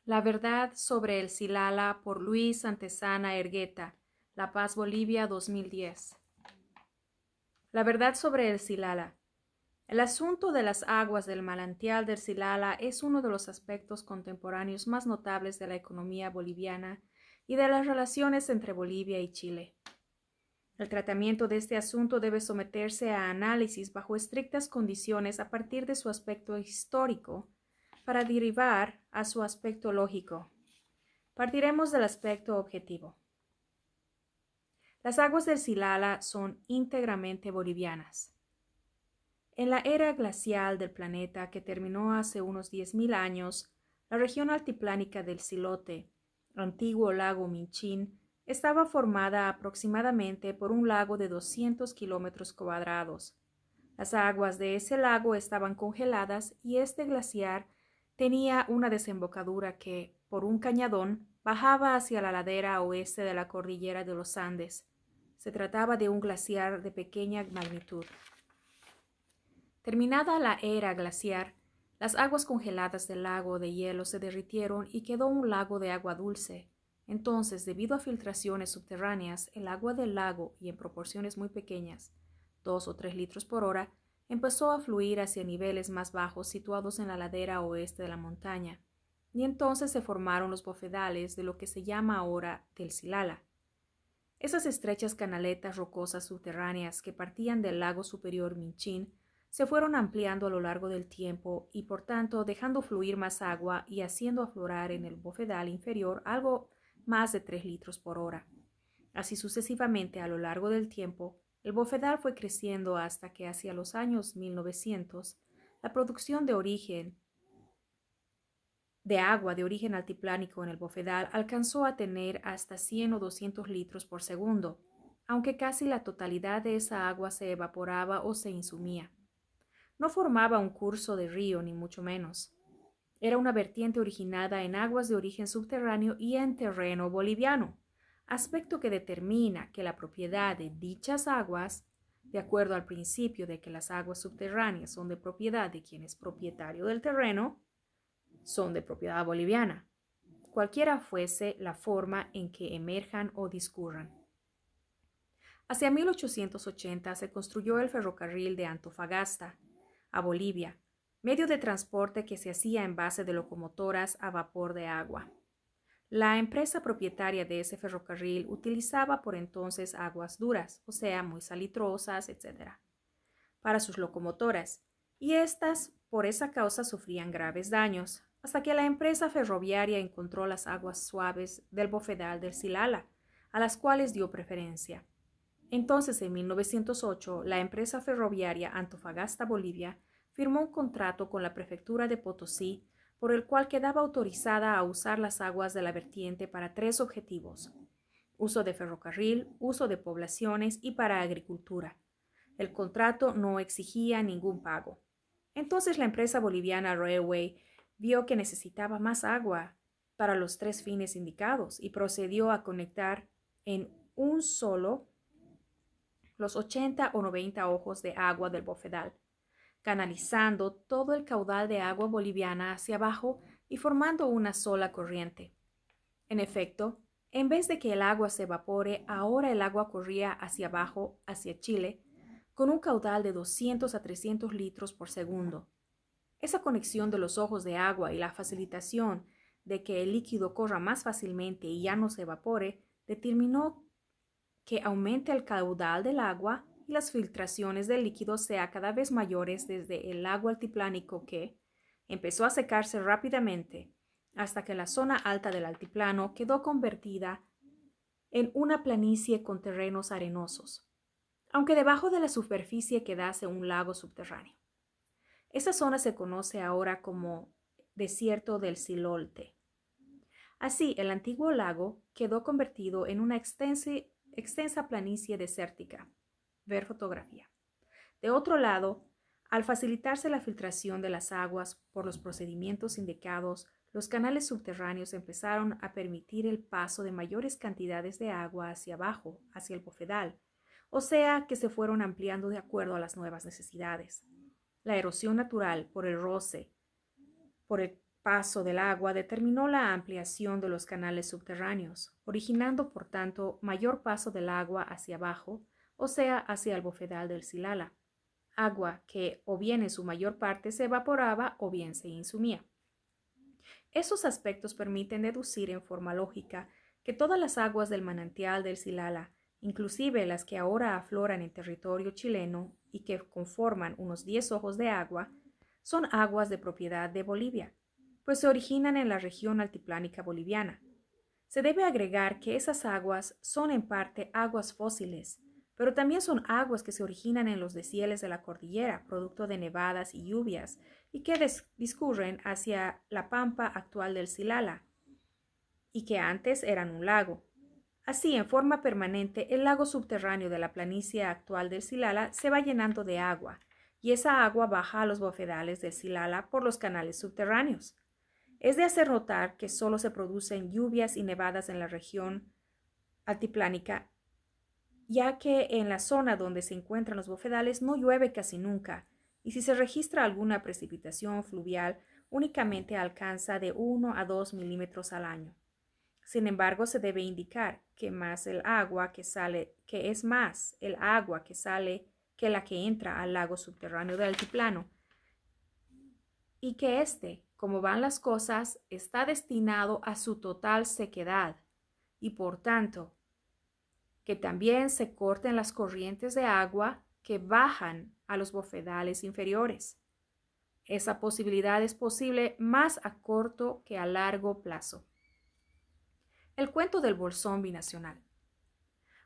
La verdad sobre el Silala por Luis Santezana Ergueta, La Paz, Bolivia, 2010. La verdad sobre el Silala. El asunto de las aguas del manantial del Silala es uno de los aspectos contemporáneos más notables de la economía boliviana y de las relaciones entre Bolivia y Chile. El tratamiento de este asunto debe someterse a análisis bajo estrictas condiciones a partir de su aspecto histórico para derivar a su aspecto lógico. Partiremos del aspecto objetivo. Las aguas del Silala son íntegramente bolivianas. En la era glacial del planeta que terminó hace unos 10.000 años, la región altiplánica del Silote, antiguo lago Minchín, estaba formada aproximadamente por un lago de 200 kilómetros cuadrados. Las aguas de ese lago estaban congeladas y este glaciar tenía una desembocadura que, por un cañadón, bajaba hacia la ladera oeste de la cordillera de los Andes. Se trataba de un glaciar de pequeña magnitud. Terminada la era glaciar, las aguas congeladas del lago de hielo se derritieron y quedó un lago de agua dulce. Entonces, debido a filtraciones subterráneas, el agua del lago, y en proporciones muy pequeñas, 2 o 3 litros por hora, empezó a fluir hacia niveles más bajos situados en la ladera oeste de la montaña, y entonces se formaron los bofedales de lo que se llama ahora del Silala. Esas estrechas canaletas rocosas subterráneas que partían del lago superior Minchín se fueron ampliando a lo largo del tiempo y por tanto dejando fluir más agua y haciendo aflorar en el bofedal inferior algo más de 3 litros por hora. Así sucesivamente a lo largo del tiempo, el bofedal fue creciendo hasta que hacia los años 1900 la producción de agua de origen altiplánico en el bofedal alcanzó a tener hasta 100 o 200 litros por segundo, aunque casi la totalidad de esa agua se evaporaba o se insumía. No formaba un curso de río, ni mucho menos. Era una vertiente originada en aguas de origen subterráneo y en terreno boliviano, aspecto que determina que la propiedad de dichas aguas, de acuerdo al principio de que las aguas subterráneas son de propiedad de quien es propietario del terreno, son de propiedad boliviana, cualquiera fuese la forma en que emerjan o discurran. Hacia 1880 se construyó el ferrocarril de Antofagasta a Bolivia, medio de transporte que se hacía en base de locomotoras a vapor de agua. La empresa propietaria de ese ferrocarril utilizaba por entonces aguas duras, o sea, muy salitrosas, etc., para sus locomotoras, y éstas por esa causa sufrían graves daños, hasta que la empresa ferroviaria encontró las aguas suaves del bofedal del Silala, a las cuales dio preferencia. Entonces, en 1908, la empresa ferroviaria Antofagasta Bolivia firmó un contrato con la prefectura de Potosí por el cual quedaba autorizada a usar las aguas de la vertiente para 3 objetivos: uso de ferrocarril, uso de poblaciones y para agricultura. El contrato no exigía ningún pago. Entonces la empresa boliviana Railway vio que necesitaba más agua para los 3 fines indicados y procedió a conectar en un solo los 80 o 90 ojos de agua del bofedal, canalizando todo el caudal de agua boliviana hacia abajo y formando una sola corriente. En efecto, en vez de que el agua se evapore, ahora el agua corría hacia abajo, hacia Chile, con un caudal de 200 a 300 litros por segundo. Esa conexión de los ojos de agua y la facilitación de que el líquido corra más fácilmente y ya no se evapore, determinó que aumente el caudal del agua y las filtraciones del líquido sean cada vez mayores desde el lago altiplánico que empezó a secarse rápidamente hasta que la zona alta del altiplano quedó convertida en una planicie con terrenos arenosos, aunque debajo de la superficie quedase un lago subterráneo. Esa zona se conoce ahora como desierto del Silolte. Así, el antiguo lago quedó convertido en una extensa planicie desértica. Ver fotografía. De otro lado, al facilitarse la filtración de las aguas por los procedimientos indicados, los canales subterráneos empezaron a permitir el paso de mayores cantidades de agua hacia abajo, hacia el bofedal, o sea que se fueron ampliando de acuerdo a las nuevas necesidades. La erosión natural por el roce, por el paso del agua determinó la ampliación de los canales subterráneos, originando por tanto mayor paso del agua hacia abajo, o sea, hacia el bofedal del Silala, agua que o bien en su mayor parte se evaporaba o bien se insumía. Esos aspectos permiten deducir en forma lógica que todas las aguas del manantial del Silala, inclusive las que ahora afloran en territorio chileno y que conforman unos 10 ojos de agua, son aguas de propiedad de Bolivia, pues se originan en la región altiplánica boliviana. Se debe agregar que esas aguas son en parte aguas fósiles, pero también son aguas que se originan en los deshieles de la cordillera, producto de nevadas y lluvias, y que discurren hacia la pampa actual del Silala, y que antes eran un lago. Así, en forma permanente, el lago subterráneo de la planicie actual del Silala se va llenando de agua, y esa agua baja a los bofedales del Silala por los canales subterráneos. Es de hacer notar que solo se producen lluvias y nevadas en la región altiplánica, ya que en la zona donde se encuentran los bofedales no llueve casi nunca, y si se registra alguna precipitación fluvial, únicamente alcanza de 1 a 2 milímetros al año. Sin embargo, se debe indicar que es más el agua que sale que la que entra al lago subterráneo del altiplano, y que como van las cosas, está destinado a su total sequedad, y por tanto, que también se corten las corrientes de agua que bajan a los bofedales inferiores. Esa posibilidad es posible más a corto que a largo plazo. El cuento del bolsón binacional.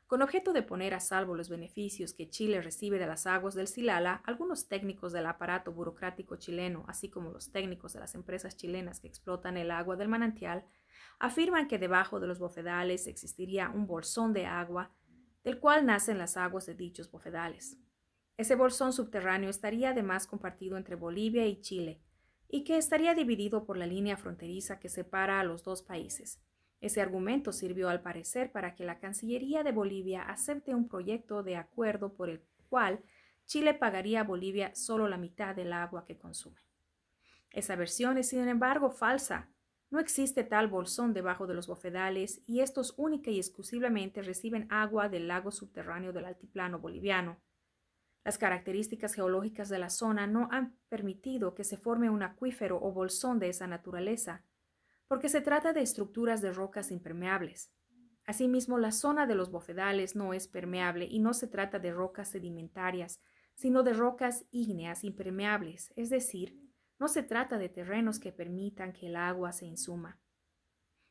Con objeto de poner a salvo los beneficios que Chile recibe de las aguas del Silala, algunos técnicos del aparato burocrático chileno, así como los técnicos de las empresas chilenas que explotan el agua del manantial, afirman que debajo de los bofedales existiría un bolsón de agua del cual nacen las aguas de dichos bofedales. Ese bolsón subterráneo estaría además compartido entre Bolivia y Chile, y que estaría dividido por la línea fronteriza que separa a los dos países. Ese argumento sirvió al parecer para que la Cancillería de Bolivia acepte un proyecto de acuerdo por el cual Chile pagaría a Bolivia solo la mitad del agua que consume. Esa versión es, sin embargo, falsa. No existe tal bolsón debajo de los bofedales y estos única y exclusivamente reciben agua del lago subterráneo del altiplano boliviano. Las características geológicas de la zona no han permitido que se forme un acuífero o bolsón de esa naturaleza, porque se trata de estructuras de rocas impermeables. Asimismo, la zona de los bofedales no es permeable y no se trata de rocas sedimentarias, sino de rocas ígneas impermeables, es decir, no se trata de terrenos que permitan que el agua se insuma.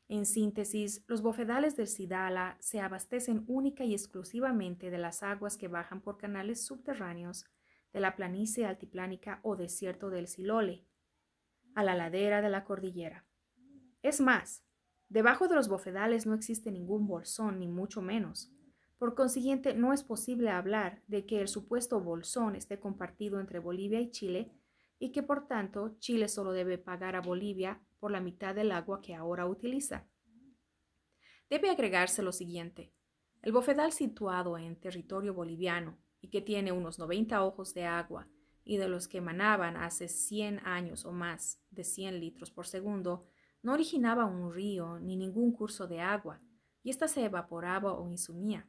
En síntesis, los bofedales del Silala se abastecen única y exclusivamente de las aguas que bajan por canales subterráneos de la planicie altiplánica o desierto del Silole, a la ladera de la cordillera. Es más, debajo de los bofedales no existe ningún bolsón, ni mucho menos. Por consiguiente, no es posible hablar de que el supuesto bolsón esté compartido entre Bolivia y Chile y que, por tanto, Chile solo debe pagar a Bolivia por la mitad del agua que ahora utiliza. Debe agregarse lo siguiente. El bofedal situado en territorio boliviano y que tiene unos 90 ojos de agua y de los que emanaban hace 100 años o más de 100 litros por segundo, no originaba un río ni ningún curso de agua, y ésta se evaporaba o insumía.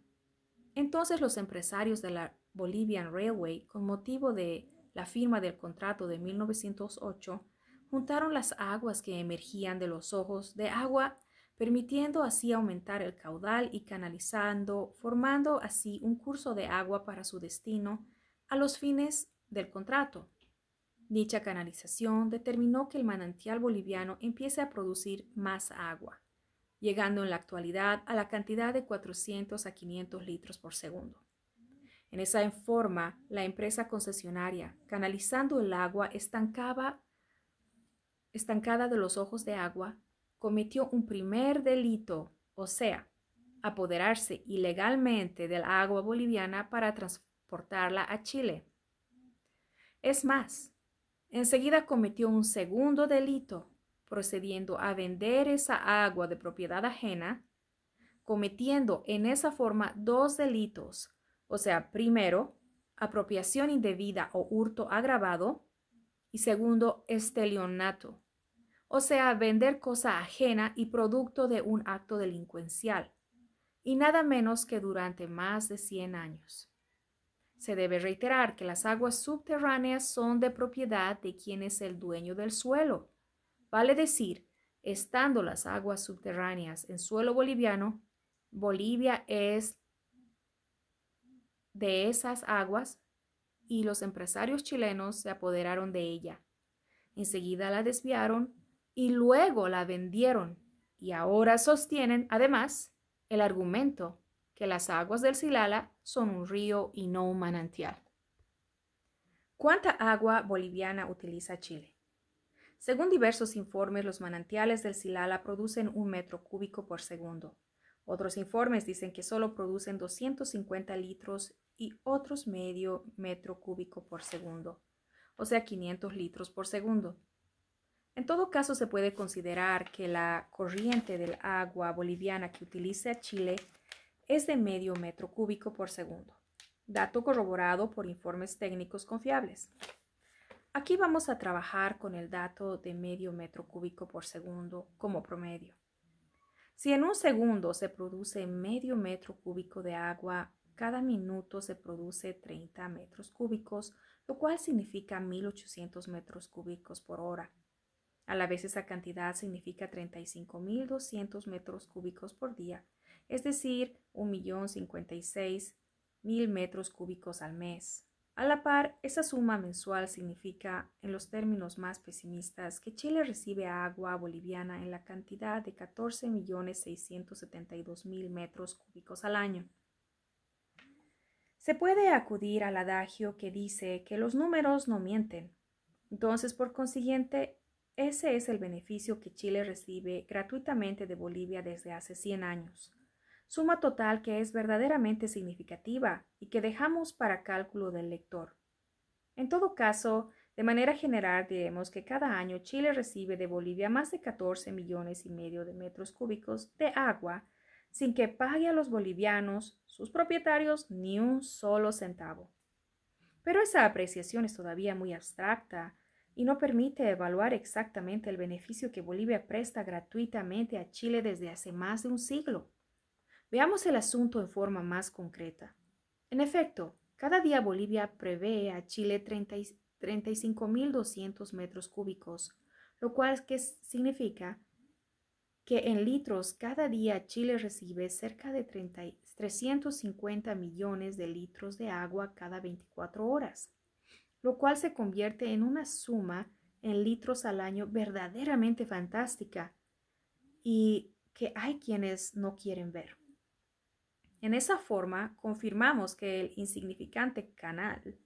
Entonces los empresarios de la Bolivian Railway, con motivo de la firma del contrato de 1908, juntaron las aguas que emergían de los ojos de agua, permitiendo así aumentar el caudal y canalizando, formando así un curso de agua para su destino a los fines del contrato. Dicha canalización determinó que el manantial boliviano empiece a producir más agua, llegando en la actualidad a la cantidad de 400 a 500 litros por segundo. En esa forma, la empresa concesionaria, canalizando el agua estancada de los ojos de agua, cometió un primer delito, o sea, apoderarse ilegalmente del agua boliviana para transportarla a Chile. Es más, enseguida cometió un segundo delito, procediendo a vender esa agua de propiedad ajena, cometiendo en esa forma dos delitos, o sea, primero, apropiación indebida o hurto agravado, y segundo, estelionato, o sea, vender cosa ajena y producto de un acto delincuencial, y nada menos que durante más de 100 años. Se debe reiterar que las aguas subterráneas son de propiedad de quien es el dueño del suelo. Vale decir, estando las aguas subterráneas en suelo boliviano, Bolivia es de esas aguas y los empresarios chilenos se apoderaron de ella. Enseguida la desviaron y luego la vendieron y ahora sostienen, además, el argumento que las aguas del Silala son un río y no un manantial. ¿Cuánta agua boliviana utiliza Chile? Según diversos informes, los manantiales del Silala producen 1 metro cúbico por segundo. Otros informes dicen que solo producen 250 litros y otros medio metro cúbico por segundo, o sea 500 litros por segundo. En todo caso, se puede considerar que la corriente del agua boliviana que utiliza Chile es de medio metro cúbico por segundo, dato corroborado por informes técnicos confiables. Aquí vamos a trabajar con el dato de medio metro cúbico por segundo como promedio. Si en un segundo se produce medio metro cúbico de agua, cada minuto se produce 30 metros cúbicos, lo cual significa 1800 metros cúbicos por hora. A la vez esa cantidad significa 35.200 metros cúbicos por día, es decir, 1.056.000 metros cúbicos al mes. A la par, esa suma mensual significa, en los términos más pesimistas, que Chile recibe agua boliviana en la cantidad de 14.672.000 metros cúbicos al año. Se puede acudir al adagio que dice que los números no mienten. Entonces, por consiguiente, ese es el beneficio que Chile recibe gratuitamente de Bolivia desde hace 100 años. Suma total que es verdaderamente significativa y que dejamos para cálculo del lector. En todo caso, de manera general diremos que cada año Chile recibe de Bolivia más de 14,5 millones de metros cúbicos de agua sin que pague a los bolivianos, sus propietarios, ni un solo centavo. Pero esa apreciación es todavía muy abstracta y no permite evaluar exactamente el beneficio que Bolivia presta gratuitamente a Chile desde hace más de un siglo. Veamos el asunto en forma más concreta. En efecto, cada día Bolivia provee a Chile 35.200 metros cúbicos, lo cual significa que en litros cada día Chile recibe cerca de 350 millones de litros de agua cada 24 horas, lo cual se convierte en una suma en litros al año verdaderamente fantástica y que hay quienes no quieren ver. En esa forma, confirmamos que el insignificante canal,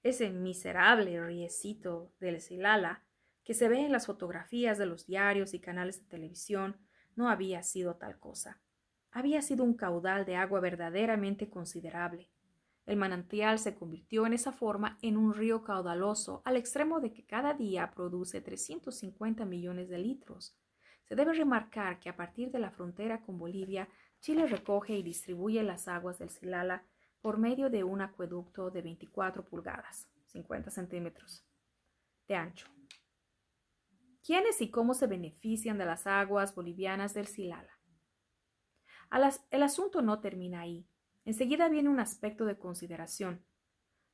ese miserable riecito del Silala, que se ve en las fotografías de los diarios y canales de televisión, no había sido tal cosa. Había sido un caudal de agua verdaderamente considerable. El manantial se convirtió en esa forma en un río caudaloso al extremo de que cada día produce 350 millones de litros. Se debe remarcar que a partir de la frontera con Bolivia, Chile recoge y distribuye las aguas del Silala por medio de un acueducto de 24 pulgadas, 50 centímetros, de ancho. ¿Quiénes y cómo se benefician de las aguas bolivianas del Silala? El asunto no termina ahí. Enseguida viene un aspecto de consideración.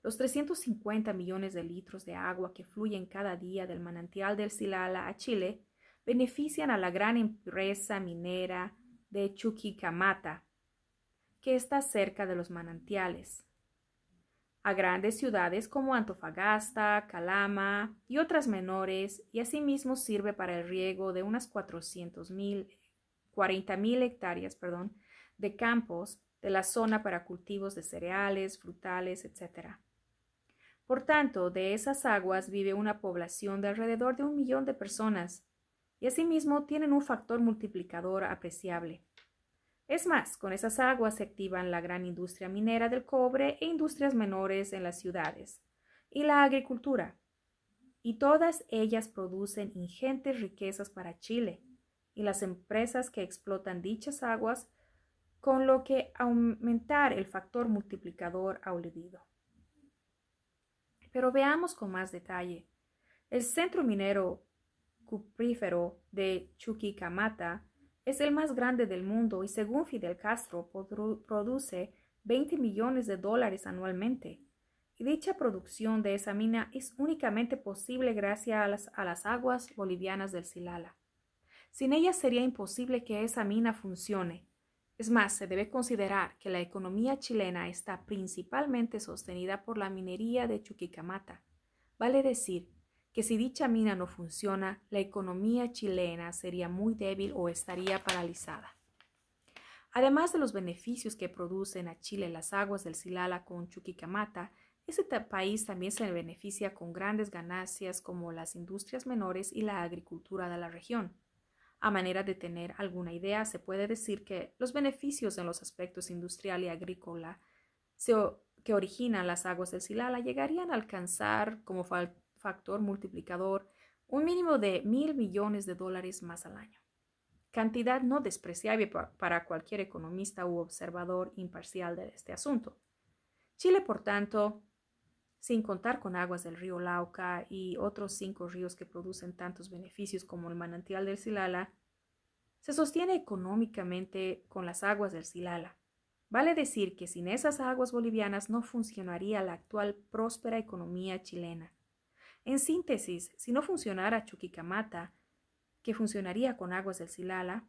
Los 350 millones de litros de agua que fluyen cada día del manantial del Silala a Chile benefician a la gran empresa minera de Chuquicamata, que está cerca de los manantiales, a grandes ciudades como Antofagasta, Calama y otras menores, y asimismo sirve para el riego de unas 40.000 hectáreas de campos de la zona para cultivos de cereales, frutales, etc. Por tanto, de esas aguas vive una población de alrededor de 1 millón de personas, y asimismo tienen un factor multiplicador apreciable. Es más, con esas aguas se activan la gran industria minera del cobre e industrias menores en las ciudades, y la agricultura, y todas ellas producen ingentes riquezas para Chile y las empresas que explotan dichas aguas, con lo que aumentar el factor multiplicador aludido. Pero veamos con más detalle. El centro minero cuprífero de Chuquicamata es el más grande del mundo y según Fidel Castro produce 20 millones de dólares anualmente. Y dicha producción de esa mina es únicamente posible gracias a las aguas bolivianas del Silala. Sin ellas sería imposible que esa mina funcione. Es más, se debe considerar que la economía chilena está principalmente sostenida por la minería de Chuquicamata. Vale decir que si dicha mina no funciona, la economía chilena sería muy débil o estaría paralizada. Además de los beneficios que producen a Chile las aguas del Silala con Chuquicamata, ese país también se beneficia con grandes ganancias como las industrias menores y la agricultura de la región. A manera de tener alguna idea, se puede decir que los beneficios en los aspectos industrial y agrícola que originan las aguas del Silala llegarían a alcanzar como factor multiplicador un mínimo de 1.000 millones de dólares más al año. Cantidad no despreciable para cualquier economista u observador imparcial de este asunto. Chile, por tanto, sin contar con aguas del río Lauca y otros 5 ríos que producen tantos beneficios como el manantial del Silala, se sostiene económicamente con las aguas del Silala. Vale decir que sin esas aguas bolivianas no funcionaría la actual próspera economía chilena. En síntesis, si no funcionara Chuquicamata, que funcionaría con aguas del Silala,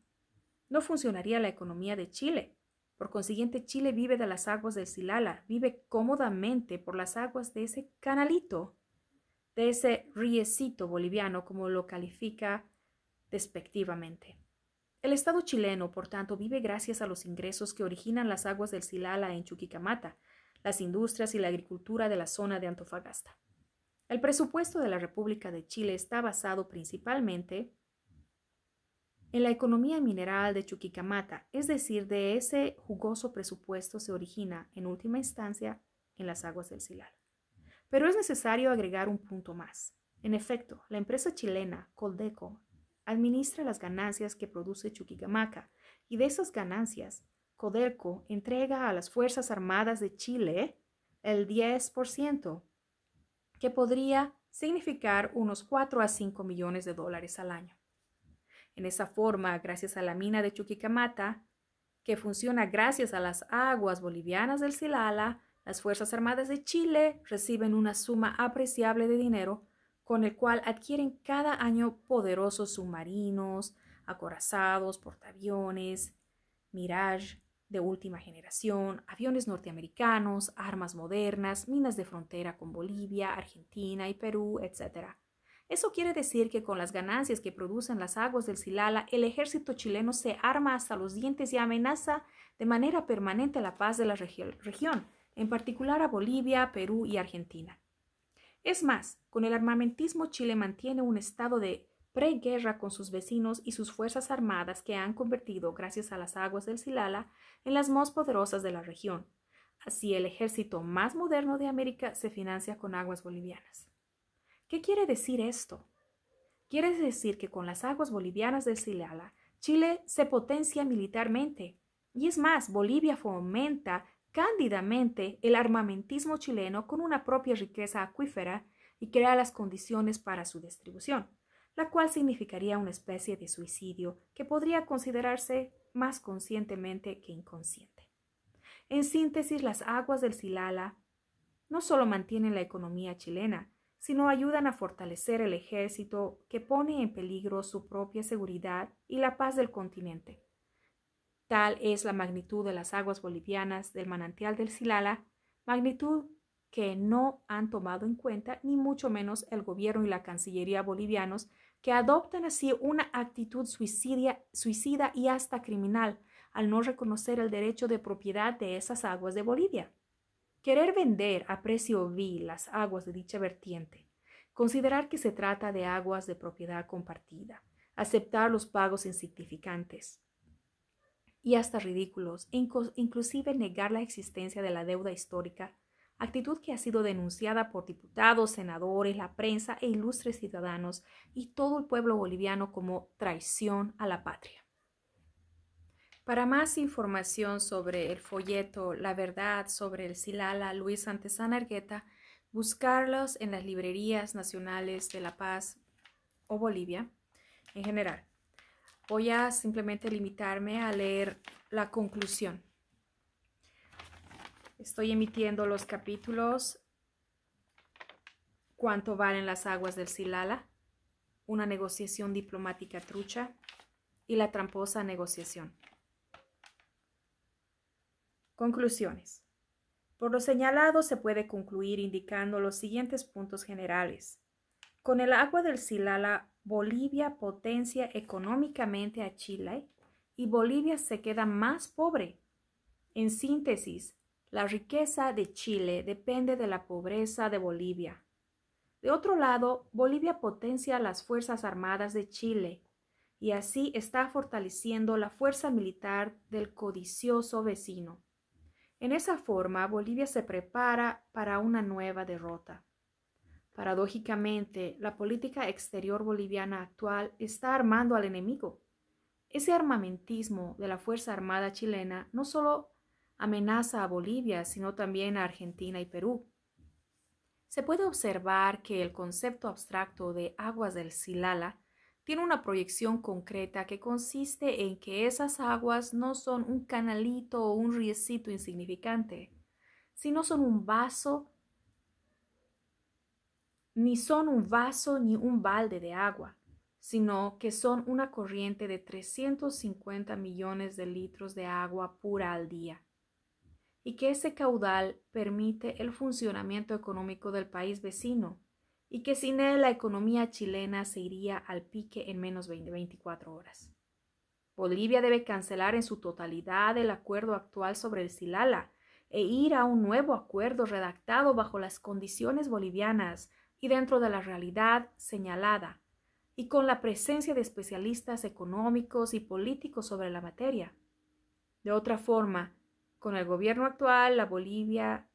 no funcionaría la economía de Chile. Por consiguiente, Chile vive de las aguas del Silala, vive cómodamente por las aguas de ese canalito, de ese riecito boliviano, como lo califica despectivamente. El Estado chileno, por tanto, vive gracias a los ingresos que originan las aguas del Silala en Chuquicamata, las industrias y la agricultura de la zona de Antofagasta. El presupuesto de la República de Chile está basado principalmente en la economía mineral de Chuquicamata, es decir, de ese jugoso presupuesto se origina, en última instancia, en las aguas del Silala. Pero es necesario agregar un punto más. En efecto, la empresa chilena Coldeco administra las ganancias que produce Chuquicamata y de esas ganancias, Codelco entrega a las Fuerzas Armadas de Chile el 10%, que podría significar unos 4 a 5 millones de dólares al año. En esa forma, gracias a la mina de Chuquicamata, que funciona gracias a las aguas bolivianas del Silala, las Fuerzas Armadas de Chile reciben una suma apreciable de dinero con el cual adquieren cada año poderosos submarinos, acorazados, portaaviones, Mirage de última generación, aviones norteamericanos, armas modernas, minas de frontera con Bolivia, Argentina y Perú, etc. Eso quiere decir que con las ganancias que producen las aguas del Silala, el ejército chileno se arma hasta los dientes y amenaza de manera permanente la paz de la región, en particular a Bolivia, Perú y Argentina. Es más, con el armamentismo Chile mantiene un estado de preguerra con sus vecinos y sus fuerzas armadas que han convertido, gracias a las aguas del Silala, en las más poderosas de la región. Así, el ejército más moderno de América se financia con aguas bolivianas. ¿Qué quiere decir esto? Quiere decir que con las aguas bolivianas del Silala, Chile se potencia militarmente. Y es más, Bolivia fomenta cándidamente el armamentismo chileno con una propia riqueza acuífera y crea las condiciones para su distribución, la cual significaría una especie de suicidio que podría considerarse más conscientemente que inconsciente. En síntesis, las aguas del Silala no solo mantienen la economía chilena, sino ayudan a fortalecer el ejército que pone en peligro su propia seguridad y la paz del continente. Tal es la magnitud de las aguas bolivianas del manantial del Silala, magnitud que no han tomado en cuenta ni mucho menos el gobierno y la Cancillería bolivianos, que adoptan así una actitud suicida y hasta criminal al no reconocer el derecho de propiedad de esas aguas de Bolivia. Querer vender a precio vil las aguas de dicha vertiente, considerar que se trata de aguas de propiedad compartida, aceptar los pagos insignificantes y hasta ridículos, inclusive negar la existencia de la deuda histórica, actitud que ha sido denunciada por diputados, senadores, la prensa e ilustres ciudadanos y todo el pueblo boliviano como traición a la patria. Para más información sobre el folleto La verdad sobre el Silala Luis Santezana Argueta, buscarlos en las librerías nacionales de La Paz o Bolivia, en general. Voy a simplemente limitarme a leer la conclusión. Estoy emitiendo los capítulos ¿Cuánto valen las aguas del Silala?, Una negociación diplomática trucha y La tramposa negociación. Conclusiones. Por lo señalado se puede concluir indicando los siguientes puntos generales. Con el agua del Silala, Bolivia potencia económicamente a Chile y Bolivia se queda más pobre. En síntesis, la riqueza de Chile depende de la pobreza de Bolivia. De otro lado, Bolivia potencia las Fuerzas Armadas de Chile y así está fortaleciendo la fuerza militar del codicioso vecino. En esa forma, Bolivia se prepara para una nueva derrota. Paradójicamente, la política exterior boliviana actual está armando al enemigo. Ese armamentismo de la Fuerza Armada chilena no solo amenaza a Bolivia, sino también a Argentina y Perú. Se puede observar que el concepto abstracto de aguas del Silala tiene una proyección concreta que consiste en que esas aguas no son un canalito o un riecito insignificante, sino son un vaso, ni un balde de agua, sino que son una corriente de 350 millones de litros de agua pura al día, y que ese caudal permite el funcionamiento económico del país vecino, y que sin él la economía chilena se iría al pique en menos de 24 horas. Bolivia debe cancelar en su totalidad el acuerdo actual sobre el Silala e ir a un nuevo acuerdo redactado bajo las condiciones bolivianas y dentro de la realidad señalada, y con la presencia de especialistas económicos y políticos sobre la materia. De otra forma, con el gobierno actual, Bolivia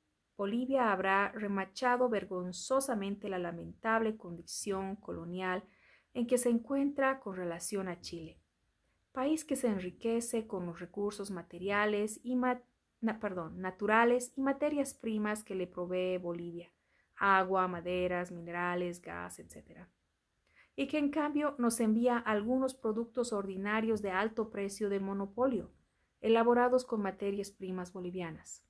habrá remachado vergonzosamente la lamentable condición colonial en que se encuentra con relación a Chile, país que se enriquece con los recursos naturales y materias primas que le provee Bolivia, agua, maderas, minerales, gas, etc. Y que en cambio nos envía algunos productos ordinarios de alto precio del monopolio, elaborados con materias primas bolivianas.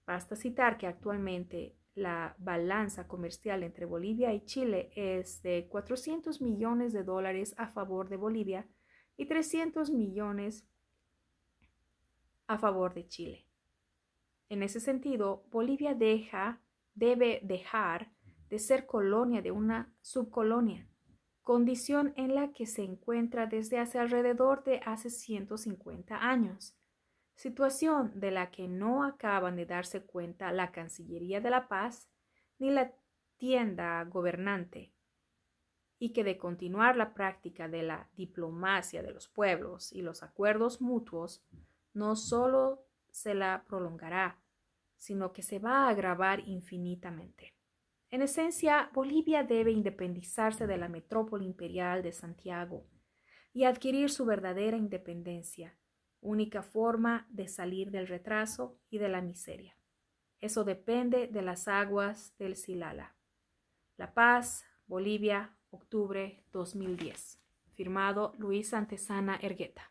Basta citar que actualmente la balanza comercial entre Bolivia y Chile es de 400 millones de dólares a favor de Bolivia y 300 millones a favor de Chile. En ese sentido, Bolivia debe dejar de ser colonia de una subcolonia, condición en la que se encuentra desde hace alrededor de 150 años, situación de la que no acaban de darse cuenta la Cancillería de la Paz ni la tienda gobernante, y que de continuar la práctica de la diplomacia de los pueblos y los acuerdos mutuos, no solo se la prolongará, sino que se va a agravar infinitamente. En esencia, Bolivia debe independizarse de la metrópoli imperial de Santiago y adquirir su verdadera independencia, única forma de salir del retraso y de la miseria. Eso depende de las aguas del Silala. La Paz, Bolivia, octubre 2010. Firmado Luis Antezana Ergueta.